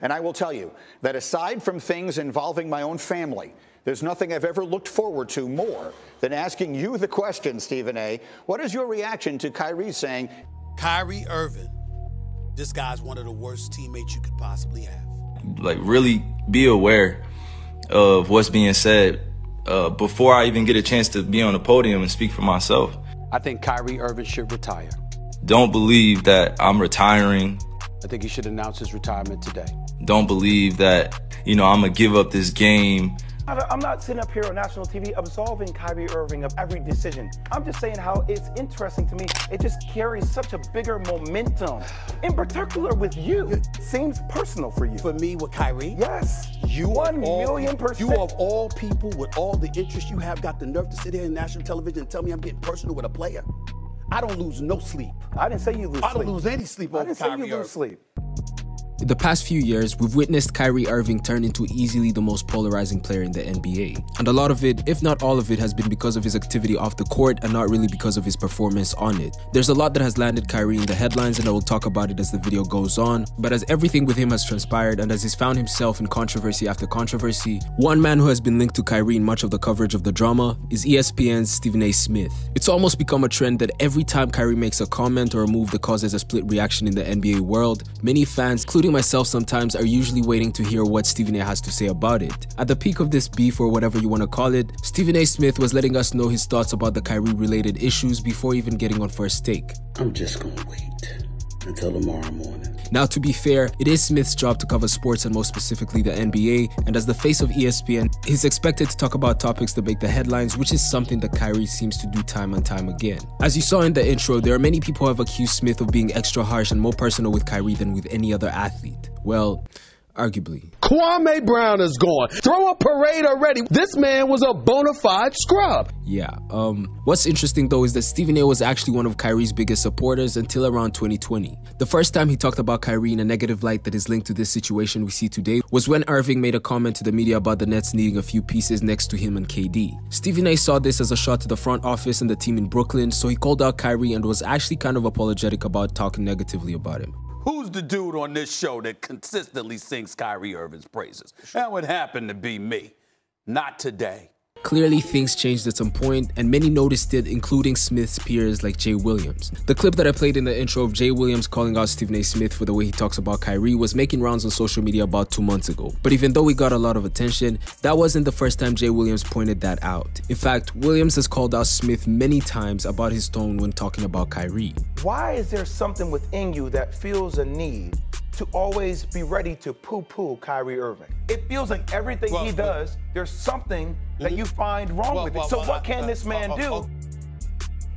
And I will tell you that aside from things involving my own family, there's nothing I've ever looked forward to more than asking you the question, Stephen A. What is your reaction to Kyrie saying, Kyrie Irving, this guy's one of the worst teammates you could possibly have? Like, really be aware of what's being said before I even get a chance to be on the podium and speak for myself. I think Kyrie Irving should retire. Don't believe that I'm retiring. I think he should announce his retirement today. Don't believe that, I'm going to give up this game. I'm not sitting up here on national TV absolving Kyrie Irving of every decision. I'm just saying how it's interesting to me. It just carries such a bigger momentum, in particular with you. It seems personal for you. For me, with Kyrie? Yes. You 1,000,000%. You of all people, with all the interest you have, got the nerve to sit here in national television and tell me I'm getting personal with a player? I don't lose no sleep. I didn't say you lose sleep. I don't lose any sleep over Kyrie Irving. I didn't say you lose sleep. In the past few years, we've witnessed Kyrie Irving turn into easily the most polarizing player in the NBA. And a lot of it, if not all of it, has been because of his activity off the court and not really because of his performance on it. There's a lot that has landed Kyrie in the headlines, and I will talk about it as the video goes on. But as everything with him has transpired and as he's found himself in controversy after controversy, one man who has been linked to Kyrie in much of the coverage of the drama is ESPN's Stephen A. Smith. It's almost become a trend that every time Kyrie makes a comment or a move that causes a split reaction in the NBA world, many fans, including myself sometimes, are usually waiting to hear what Stephen A has to say about it. At the peak of this beef, or whatever you want to call it, Stephen A. Smith was letting us know his thoughts about the Kyrie related issues before even getting on First Take. I'm just gonna wait until tomorrow morning. Now, to be fair, it is Smith's job to cover sports and most specifically the NBA, and as the face of ESPN, he's expected to talk about topics that make the headlines, which is something that Kyrie seems to do time and time again. As you saw in the intro, there are many people who have accused Smith of being extra harsh and more personal with Kyrie than with any other athlete. Well, arguably. Kwame Brown is gone. Throw a parade already. This man was a bona fide scrub. Yeah, what's interesting though is that Stephen A was actually one of Kyrie's biggest supporters until around 2020. The first time he talked about Kyrie in a negative light that is linked to this situation we see today was when Irving made a comment to the media about the Nets needing a few pieces next to him and KD. Stephen A saw this as a shot to the front office and the team in Brooklyn, so he called out Kyrie and was actually kind of apologetic about talking negatively about him. Who's the dude on this show that consistently sings Kyrie Irving's praises? That would happen to be me. Not today. Clearly, things changed at some point, and many noticed it, including Smith's peers like Jay Williams. The clip that I played in the intro of Jay Williams calling out Stephen A. Smith for the way he talks about Kyrie was making rounds on social media about 2 months ago. But even though he got a lot of attention, that wasn't the first time Jay Williams pointed that out. In fact, Williams has called out Smith many times about his tone when talking about Kyrie. Why is there something within you that feels a need to always be ready to poo-poo Kyrie Irving? It feels like everything he does, there's something that you find wrong with it. So what can this man do?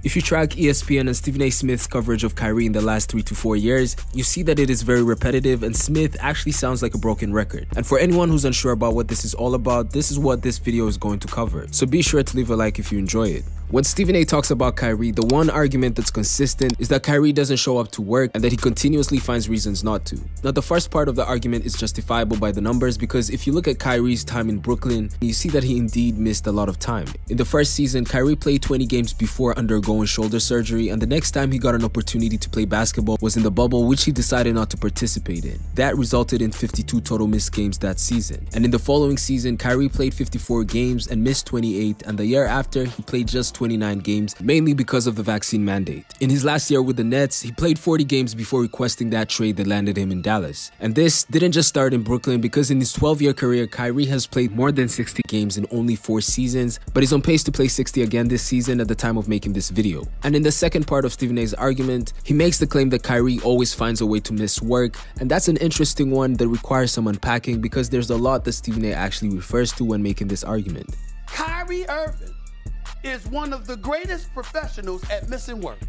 If you track ESPN and Stephen A. Smith's coverage of Kyrie in the last 3 to 4 years, you see that it is very repetitive and Smith actually sounds like a broken record. And for anyone who's unsure about what this is all about, this is what this video is going to cover. So be sure to leave a like if you enjoy it. When Stephen A talks about Kyrie, the one argument that's consistent is that Kyrie doesn't show up to work and that he continuously finds reasons not to. Now, the first part of the argument is justifiable by the numbers because if you look at Kyrie's time in Brooklyn, you see that he indeed missed a lot of time. In the first season, Kyrie played 20 games before undergoing shoulder surgery, and the next time he got an opportunity to play basketball was in the bubble, which he decided not to participate in. That resulted in 52 total missed games that season. And in the following season, Kyrie played 54 games and missed 28, and the year after, he played just 29 games, mainly because of the vaccine mandate. In his last year with the Nets, he played 40 games before requesting that trade that landed him in Dallas. And this didn't just start in Brooklyn because in his 12-year career, Kyrie has played more than 60 games in only 4 seasons, but is on pace to play 60 again this season at the time of making this video. And in the second part of Stephen A's argument, he makes the claim that Kyrie always finds a way to miss work, and that's an interesting one that requires some unpacking because there's a lot that Stephen A actually refers to when making this argument. Kyrie Irving is one of the greatest professionals at missing work.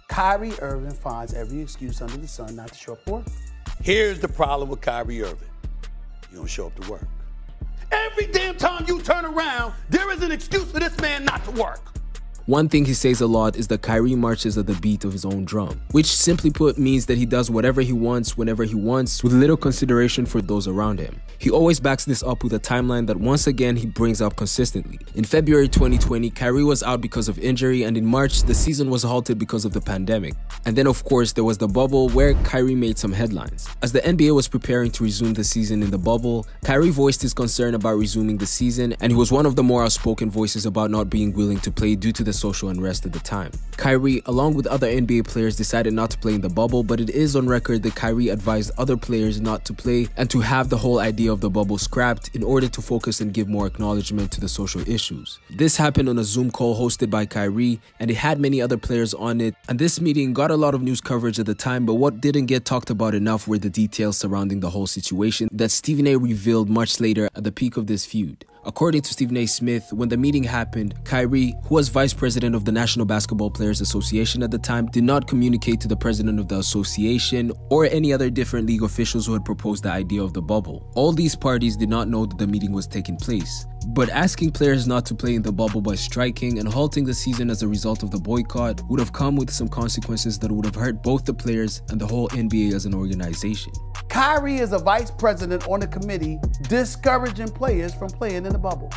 Kyrie Irving finds every excuse under the sun not to show up for work. Here's the problem with Kyrie Irving. You don't show up to work. Every damn time you turn around, there is an excuse for this man not to work. One thing he says a lot is that Kyrie marches at the beat of his own drum, which simply put means that he does whatever he wants, whenever he wants, with little consideration for those around him. He always backs this up with a timeline that once again he brings up consistently. In February 2020, Kyrie was out because of injury, and in March, the season was halted because of the pandemic. And then of course, there was the bubble where Kyrie made some headlines. As the NBA was preparing to resume the season in the bubble, Kyrie voiced his concern about resuming the season, and he was one of the more outspoken voices about not being willing to play due to the social unrest at the time. Kyrie, along with other NBA players, decided not to play in the bubble, but it is on record that Kyrie advised other players not to play and to have the whole idea of the bubble scrapped in order to focus and give more acknowledgement to the social issues. This happened on a Zoom call hosted by Kyrie, and it had many other players on it, and this meeting got a lot of news coverage at the time, but what didn't get talked about enough were the details surrounding the whole situation that Stephen A. revealed much later at the peak of this feud. According to Stephen A. Smith, when the meeting happened, Kyrie, who was vice president of the National Basketball Players Association at the time, did not communicate to the president of the association or any other different league officials who had proposed the idea of the bubble. All these parties did not know that the meeting was taking place. But asking players not to play in the bubble by striking and halting the season as a result of the boycott would have come with some consequences that would have hurt both the players and the whole NBA as an organization. Kyrie is a vice president on a committee discouraging players from playing in the bubble.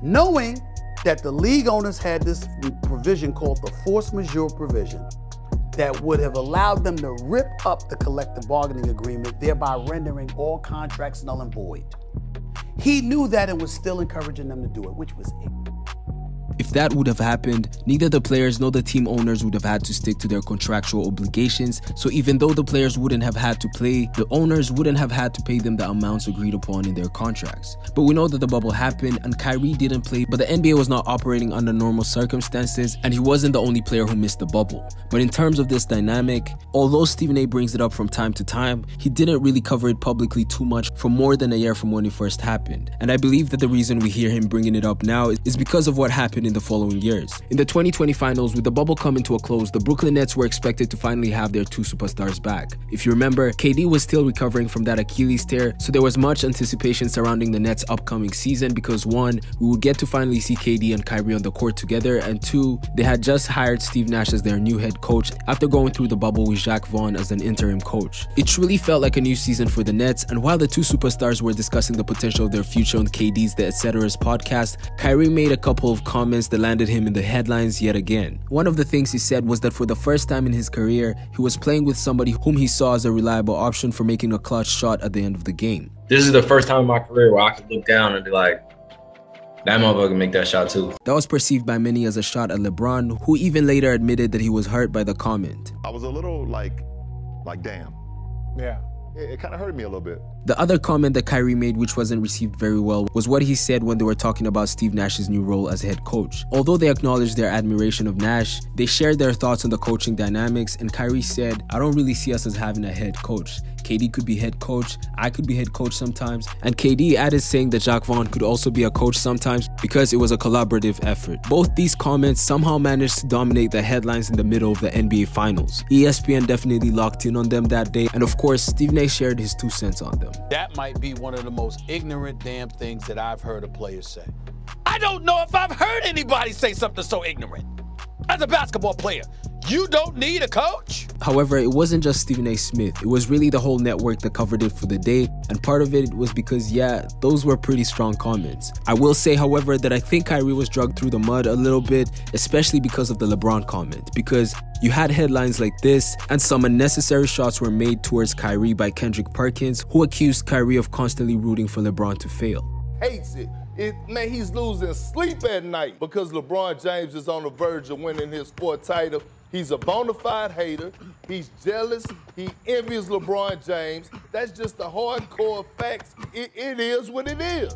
Knowing that the league owners had this provision called the force majeure provision that would have allowed them to rip up the collective bargaining agreement, thereby rendering all contracts null and void. He knew that and was still encouraging them to do it, which was ignorant. If that would have happened, neither the players nor the team owners would have had to stick to their contractual obligations, so even though the players wouldn't have had to play, the owners wouldn't have had to pay them the amounts agreed upon in their contracts. But we know that the bubble happened and Kyrie didn't play, but the NBA was not operating under normal circumstances, and he wasn't the only player who missed the bubble. But in terms of this dynamic, although Stephen A. brings it up from time to time, he didn't really cover it publicly too much for more than a year from when it first happened. And I believe that the reason we hear him bringing it up now is because of what happened in the following years. In the 2020 finals, with the bubble coming to a close, the Brooklyn Nets were expected to finally have their two superstars back. If you remember, KD was still recovering from that Achilles tear, so there was much anticipation surrounding the Nets' upcoming season because 1, we would get to finally see KD and Kyrie on the court together, and 2, they had just hired Steve Nash as their new head coach after going through the bubble with Jacques Vaughn as an interim coach. It truly felt like a new season for the Nets, and while the two superstars were discussing the potential of their future on KD's The Etceteras podcast, Kyrie made a couple of comments that landed him in the headlines yet again. One of the things he said was that for the first time in his career, he was playing with somebody whom he saw as a reliable option for making a clutch shot at the end of the game. This is the first time in my career where I could look down and be like, that motherfucker can make that shot too. That was perceived by many as a shot at LeBron, who even later admitted that he was hurt by the comment. I was a little like damn. Yeah. It kind of hurt me a little bit. The other comment that Kyrie made, which wasn't received very well, was what he said when they were talking about Steve Nash's new role as head coach. Although they acknowledged their admiration of Nash, they shared their thoughts on the coaching dynamics, and Kyrie said, "I don't really see us as having a head coach. KD could be head coach, I could be head coach sometimes." And KD added saying that Jacques Vaughn could also be a coach sometimes because it was a collaborative effort. Both these comments somehow managed to dominate the headlines in the middle of the NBA Finals. ESPN definitely locked in on them that day, and of course, Stephen A. shared his 2 cents on them. That might be one of the most ignorant damn things that I've heard a player say. I don't know if I've heard anybody say something so ignorant. As a basketball player, you don't need a coach? However, it wasn't just Stephen A. Smith. It was really the whole network that covered it for the day, and part of it was because, yeah, those were pretty strong comments. I will say, however, that I think Kyrie was dragged through the mud a little bit, especially because of the LeBron comment, because you had headlines like this, and some unnecessary shots were made towards Kyrie by Kendrick Perkins, who accused Kyrie of constantly rooting for LeBron to fail. Hates it. Man, he's losing sleep at night because LeBron James is on the verge of winning his 4th title. He's a bona fide hater. He's jealous. He envies LeBron James. That's just the hardcore facts. It is what it is.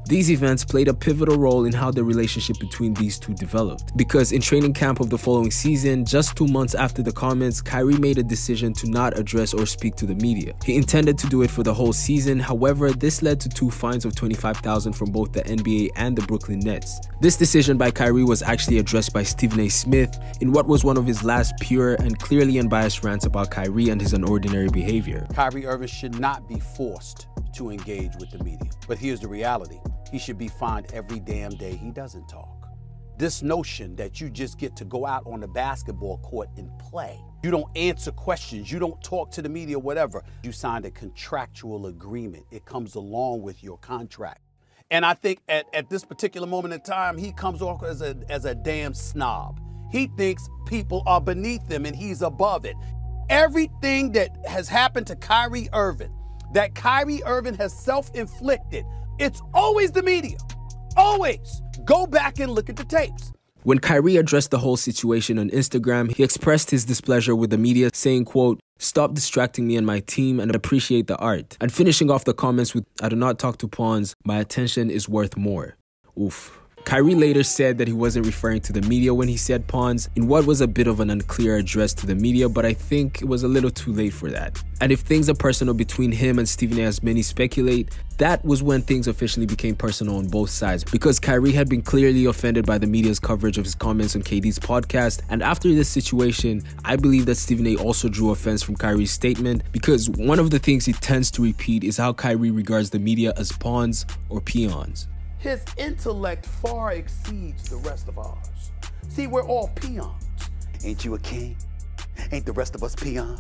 These events played a pivotal role in how the relationship between these two developed. Because in training camp of the following season, just 2 months after the comments, Kyrie made a decision to not address or speak to the media. He intended to do it for the whole season, however, this led to 2 fines of $25,000 from both the NBA and the Brooklyn Nets. This decision by Kyrie was actually addressed by Stephen A. Smith in what was one of his last pure and clearly unbiased rants about Kyrie and his unordinary behavior. Kyrie Irving should not be forced to engage with the media. But here's the reality. He should be fined every damn day he doesn't talk. This notion that you just get to go out on the basketball court and play. You don't answer questions. You don't talk to the media, whatever. You signed a contractual agreement. It comes along with your contract. And I think at this particular moment in time, he comes off as a damn snob. He thinks people are beneath him and he's above it. Everything that has happened to Kyrie Irving, that Kyrie Irving has self-inflicted, it's always the media. Always. Go back and look at the tapes. When Kyrie addressed the whole situation on Instagram, he expressed his displeasure with the media, saying, quote, "Stop distracting me and my team and appreciate the art." And finishing off the comments with, "I do not talk to pawns. My attention is worth more." Oof. Kyrie later said that he wasn't referring to the media when he said pawns, in what was a bit of an unclear address to the media, but I think it was a little too late for that. And if things are personal between him and Stephen A, as many speculate, that was when things officially became personal on both sides, because Kyrie had been clearly offended by the media's coverage of his comments on KD's podcast, and after this situation, I believe that Stephen A also drew offense from Kyrie's statement, because one of the things he tends to repeat is how Kyrie regards the media as pawns or peons. His intellect far exceeds the rest of ours. See, we're all peons. Ain't you a king? Ain't the rest of us peons?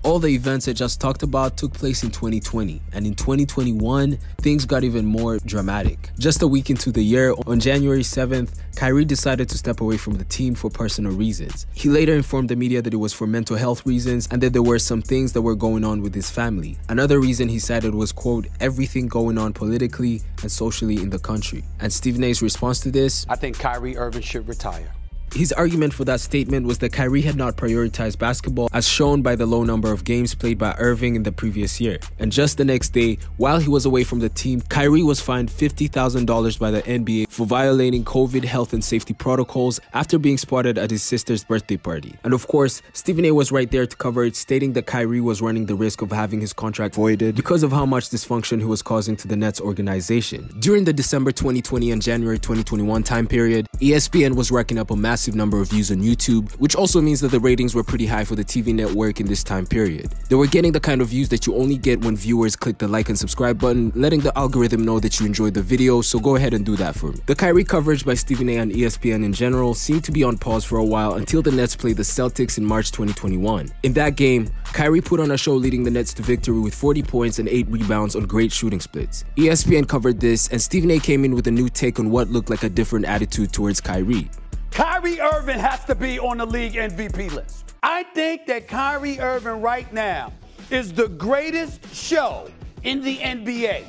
All the events I just talked about took place in 2020, and in 2021, things got even more dramatic. Just a week into the year, on January 7th, Kyrie decided to step away from the team for personal reasons. He later informed the media that it was for mental health reasons and that there were some things that were going on with his family. Another reason he cited was, quote, "everything going on politically and socially in the country." And Stephen A's response to this? I think Kyrie Irving should retire. His argument for that statement was that Kyrie had not prioritized basketball, as shown by the low number of games played by Irving in the previous year. And just the next day, while he was away from the team, Kyrie was fined $50,000 by the NBA for violating COVID health and safety protocols after being spotted at his sister's birthday party. And of course, Stephen A was right there to cover it, stating that Kyrie was running the risk of having his contract voided because of how much dysfunction he was causing to the Nets organization. During the December 2020 and January 2021 time period, ESPN was racking up a massive number of views on YouTube, which also means that the ratings were pretty high for the TV network in this time period. They were getting the kind of views that you only get when viewers click the like and subscribe button, letting the algorithm know that you enjoyed the video, so go ahead and do that for me. The Kyrie coverage by Stephen A and ESPN in general seemed to be on pause for a while until the Nets played the Celtics in March 2021. In that game, Kyrie put on a show leading the Nets to victory with 40 points and 8 rebounds on great shooting splits. ESPN covered this, and Stephen A came in with a new take on what looked like a different attitude towards Kyrie. Kyrie Irving has to be on the league MVP list. I think that Kyrie Irving right now is the greatest show in the NBA.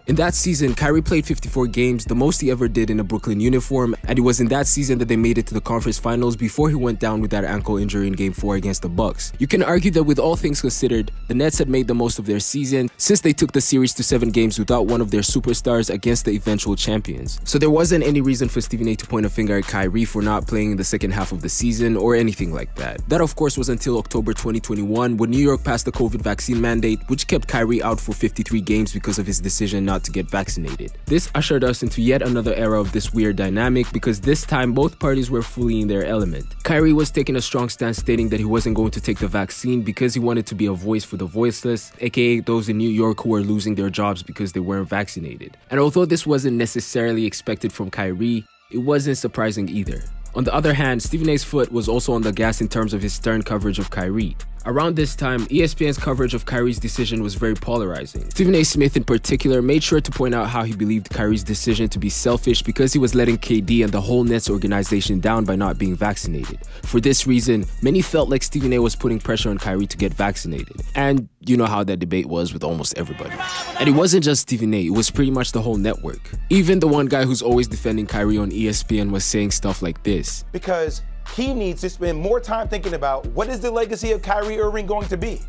In that season, Kyrie played 54 games, the most he ever did in a Brooklyn uniform, and it was in that season that they made it to the conference finals before he went down with that ankle injury in Game 4 against the Bucks. You can argue that with all things considered, the Nets had made the most of their season since they took the series to 7 games without one of their superstars against the eventual champions. So there wasn't any reason for Stephen A to point a finger at Kyrie for not playing in the second half of the season or anything like that. That of course was until October 2021 when New York passed the COVID vaccine mandate, which kept Kyrie out for 53 games because of his decision not to get vaccinated. This ushered us into yet another era of this weird dynamic, because this time both parties were fully in their element. Kyrie was taking a strong stance, stating that he wasn't going to take the vaccine because he wanted to be a voice for the voiceless, aka those in New York who were losing their jobs because they weren't vaccinated. And although this wasn't necessarily expected from Kyrie, it wasn't surprising either. On the other hand, Stephen A's foot was also on the gas in terms of his stern coverage of Kyrie. Around this time, ESPN's coverage of Kyrie's decision was very polarizing. Stephen A. Smith in particular made sure to point out how he believed Kyrie's decision to be selfish because he was letting KD and the whole Nets organization down by not being vaccinated. For this reason, many felt like Stephen A. was putting pressure on Kyrie to get vaccinated. And you know how that debate was with almost everybody. And it wasn't just Stephen A., it was pretty much the whole network. Even the one guy who's always defending Kyrie on ESPN was saying stuff like this. Because he needs to spend more time thinking about what is the legacy of Kyrie Irving going to be?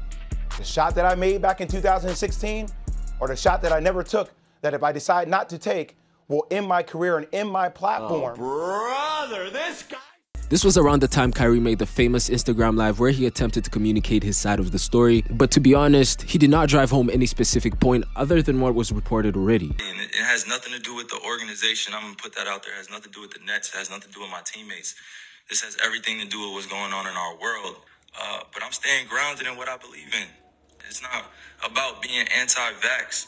The shot that I made back in 2016, or the shot that I never took that if I decide not to take will end my career and end my platform? Oh, brother, this guy. This was around the time Kyrie made the famous Instagram Live where he attempted to communicate his side of the story, but to be honest, he did not drive home any specific point other than what was reported already. And it has nothing to do with the organization. I'm going to put that out there. It has nothing to do with the Nets. It has nothing to do with my teammates. This has everything to do with what's going on in our world. But I'm staying grounded in what I believe in. It's not about being anti-vax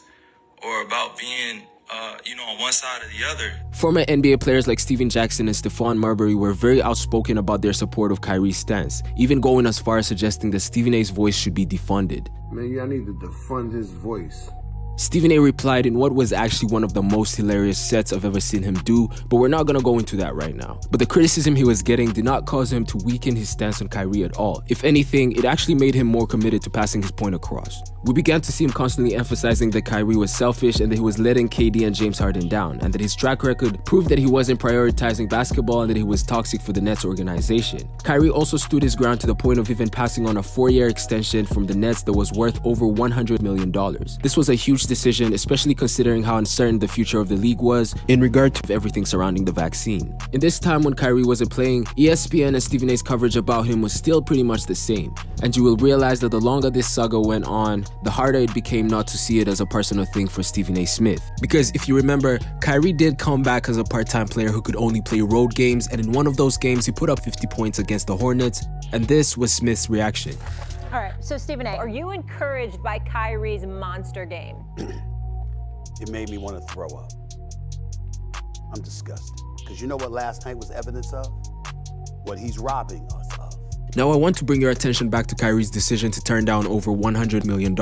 or about being on one side or the other. Former NBA players like Steven Jackson and Stephon Marbury were very outspoken about their support of Kyrie's stance, even going as far as suggesting that Stephen A's voice should be defunded. Man, y'all need to defund his voice. Stephen A replied in what was actually one of the most hilarious sets I've ever seen him do, but we're not gonna go into that right now. But the criticism he was getting did not cause him to weaken his stance on Kyrie at all. If anything, it actually made him more committed to passing his point across. We began to see him constantly emphasizing that Kyrie was selfish and that he was letting KD and James Harden down, and that his track record proved that he wasn't prioritizing basketball and that he was toxic for the Nets organization. Kyrie also stood his ground to the point of even passing on a 4-year extension from the Nets that was worth over $100 million. This was a huge decision, especially considering how uncertain the future of the league was in regard to everything surrounding the vaccine. In this time when Kyrie wasn't playing, ESPN and Stephen A's coverage about him was still pretty much the same, and you will realize that the longer this saga went on, the harder it became not to see it as a personal thing for Stephen A. Smith. Because if you remember, Kyrie did come back as a part-time player who could only play road games, and in one of those games he put up 50 points against the Hornets, and this was Smith's reaction. All right, so Stephen A., are you encouraged by Kyrie's monster game? It made me want to throw up. I'm disgusted. Because you know what last night was evidence of? What he's robbing us of. Now I want to bring your attention back to Kyrie's decision to turn down over $100 million.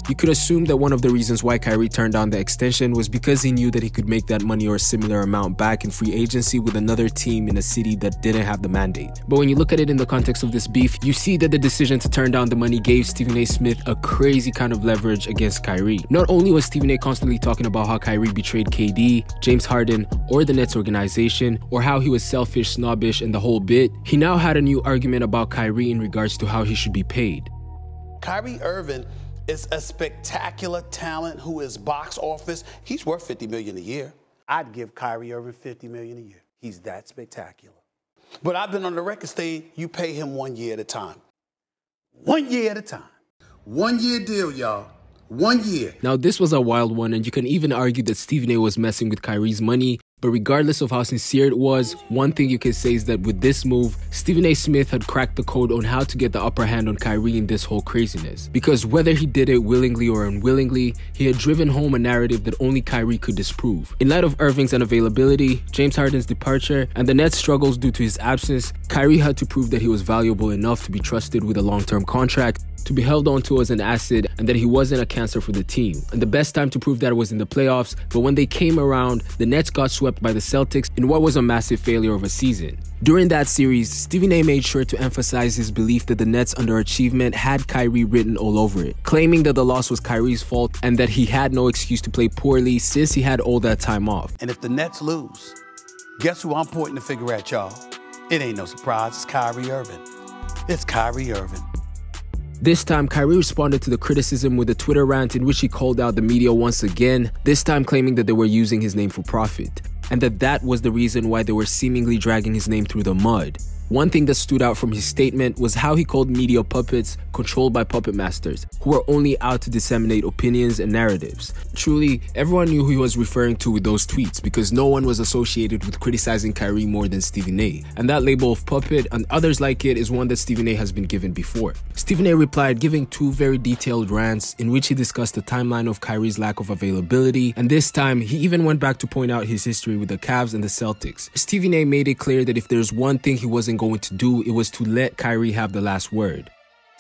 You could assume that one of the reasons why Kyrie turned down the extension was because he knew that he could make that money or a similar amount back in free agency with another team in a city that didn't have the mandate. But when you look at it in the context of this beef, you see that the decision to turn down the money gave Stephen A. Smith a crazy kind of leverage against Kyrie. Not only was Stephen A. constantly talking about how Kyrie betrayed KD, James Harden, or the Nets organization, or how he was selfish, snobbish, and the whole bit, he now had a new argument about Kyrie in regards to how he should be paid. Kyrie Irving is a spectacular talent who is box office. He's worth $50 million a year. I'd give Kyrie Irving $50 million a year. He's that spectacular. But I've been on the record saying you pay him 1 year at a time. 1 year at a time. 1 year deal, y'all. 1 year. Now this was a wild one, and you can even argue that Stephen A. was messing with Kyrie's money. But regardless of how sincere it was, one thing you can say is that with this move, Stephen A. Smith had cracked the code on how to get the upper hand on Kyrie in this whole craziness. Because whether he did it willingly or unwillingly, he had driven home a narrative that only Kyrie could disprove. In light of Irving's unavailability, James Harden's departure, and the Nets' struggles due to his absence, Kyrie had to prove that he was valuable enough to be trusted with a long-term contract, to be held onto as an asset, and that he wasn't a cancer for the team. And the best time to prove that was in the playoffs, but when they came around, the Nets got swept by the Celtics in what was a massive failure of a season. During that series, Stephen A. made sure to emphasize his belief that the Nets' underachievement had Kyrie written all over it, claiming that the loss was Kyrie's fault and that he had no excuse to play poorly since he had all that time off. And if the Nets lose, guess who I'm pointing the finger at, y'all? It ain't no surprise, it's Kyrie Irving. It's Kyrie Irving. This time, Kyrie responded to the criticism with a Twitter rant in which he called out the media once again, this time claiming that they were using his name for profit, and that was the reason why they were seemingly dragging his name through the mud. One thing that stood out from his statement was how he called media puppets controlled by puppet masters, who were only out to disseminate opinions and narratives. Truly, everyone knew who he was referring to with those tweets because no one was associated with criticizing Kyrie more than Stephen A. And that label of puppet and others like it is one that Stephen A has been given before. Stephen A replied, giving 2 very detailed rants in which he discussed the timeline of Kyrie's lack of availability, and this time he even went back to point out his history with the Cavs and the Celtics. Stephen A made it clear that if there's one thing he wasn't going to do, it was to let Kyrie have the last word.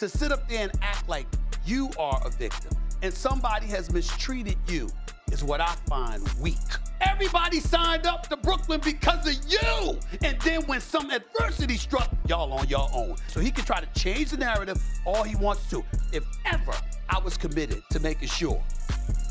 To sit up there and act like you are a victim and somebody has mistreated you is what I find weak. Everybody signed up to Brooklyn because of you. And then when some adversity struck, y'all on your own. So he can try to change the narrative all he wants to. If ever I was committed to making sure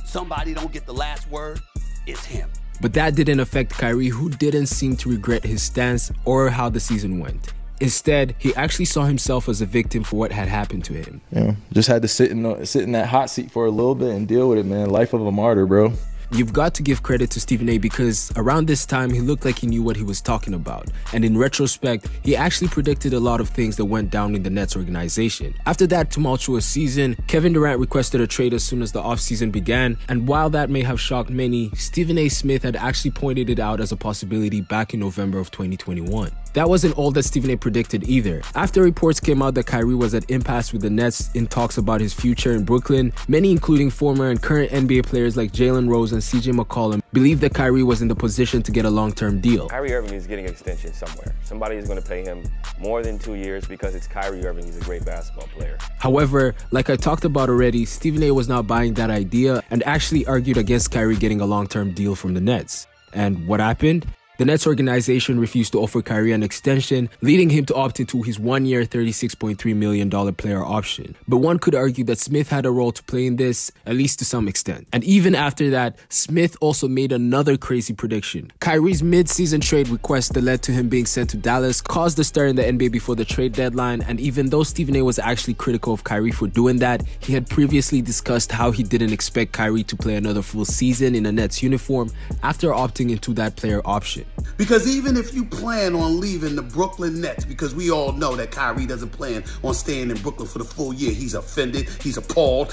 somebody don't get the last word, it's him. But that didn't affect Kyrie, who didn't seem to regret his stance or how the season went. Instead, he actually saw himself as a victim for what had happened to him. Yeah, just had to sit in that hot seat for a little bit and deal with it, man. Life of a martyr, bro. You've got to give credit to Stephen A because around this time, he looked like he knew what he was talking about. And in retrospect, he actually predicted a lot of things that went down in the Nets organization. After that tumultuous season, Kevin Durant requested a trade as soon as the offseason began. And while that may have shocked many, Stephen A. Smith had actually pointed it out as a possibility back in November of 2021. that wasn't all that Stephen A predicted either. After reports came out that Kyrie was at impasse with the Nets in talks about his future in Brooklyn, many including former and current NBA players like Jalen Rose and CJ McCollum believed that Kyrie was in the position to get a long-term deal. Kyrie Irving is getting an extension somewhere. Somebody is going to pay him more than 2 years because it's Kyrie Irving. He's a great basketball player. However, like I talked about already, Stephen A was not buying that idea and actually argued against Kyrie getting a long-term deal from the Nets. And what happened? The Nets organization refused to offer Kyrie an extension, leading him to opt into his one-year $36.3 million player option. But one could argue that Smith had a role to play in this, at least to some extent. And even after that, Smith also made another crazy prediction. Kyrie's mid-season trade request that led to him being sent to Dallas caused a stir in the NBA before the trade deadline, and even though Stephen A was actually critical of Kyrie for doing that, he had previously discussed how he didn't expect Kyrie to play another full season in a Nets uniform after opting into that player option. Because even if you plan on leaving the Brooklyn Nets, because we all know that Kyrie doesn't plan on staying in Brooklyn for the full year, he's offended, he's appalled,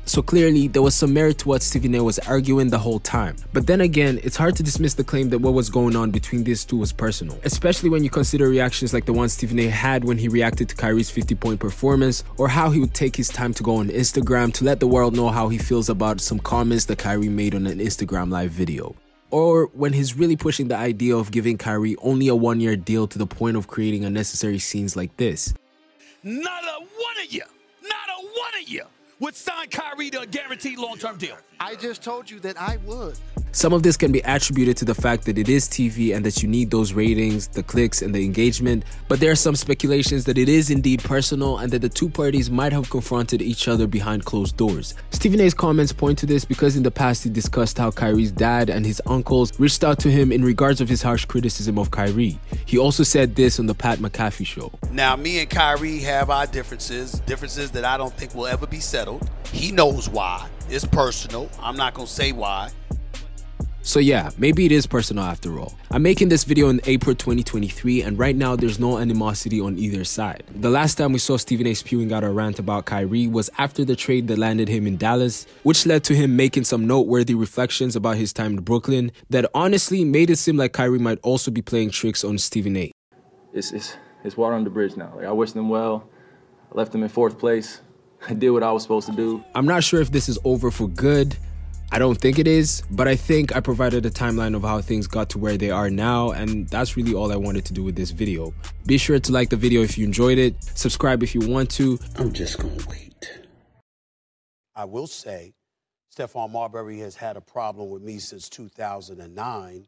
So clearly, there was some merit to what Stephen A was arguing the whole time. But then again, it's hard to dismiss the claim that what was going on between these two was personal, especially when you consider reactions like the one Stephen A had when he reacted to Kyrie's 50-point performance, or how he would take his time to go on Instagram to let the world know how he feels about some comments that Kyrie made on an Instagram live video. Or when he's really pushing the idea of giving Kyrie only a one-year deal to the point of creating unnecessary scenes like this. Not a one of you would sign Kyrie to a guaranteed long-term deal. I just told you that I would. Some of this can be attributed to the fact that it is TV and that you need those ratings, the clicks, and the engagement, but there are some speculations that it is indeed personal and that the two parties might have confronted each other behind closed doors. Stephen A's comments point to this because in the past he discussed how Kyrie's dad and his uncles reached out to him in regards of his harsh criticism of Kyrie. He also said this on the Pat McAfee show. Now, me and Kyrie have our differences that I don't think will ever be settled. He knows why. It's personal. I'm not going to say why. So yeah, maybe it is personal after all. I'm making this video in April 2023 and right now there's no animosity on either side. The last time we saw Stephen A spewing out a rant about Kyrie was after the trade that landed him in Dallas, which led to him making some noteworthy reflections about his time in Brooklyn that honestly made it seem like Kyrie might also be playing tricks on Stephen A. It's water on the bridge now. Like, I wish them well. I left them in 4th place. I did what I was supposed to do. I'm not sure if this is over for good. I don't think it is, but I think I provided a timeline of how things got to where they are now, and that's really all I wanted to do with this video. Be sure to like the video if you enjoyed it, subscribe if you want to. I'm just gonna wait. I will say, Stephon Marbury has had a problem with me since 2009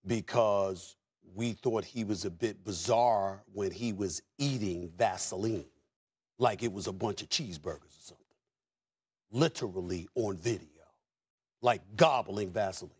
because we thought he was a bit bizarre when he was eating Vaseline, like it was a bunch of cheeseburgers or something. Literally on video, like gobbling Vaseline.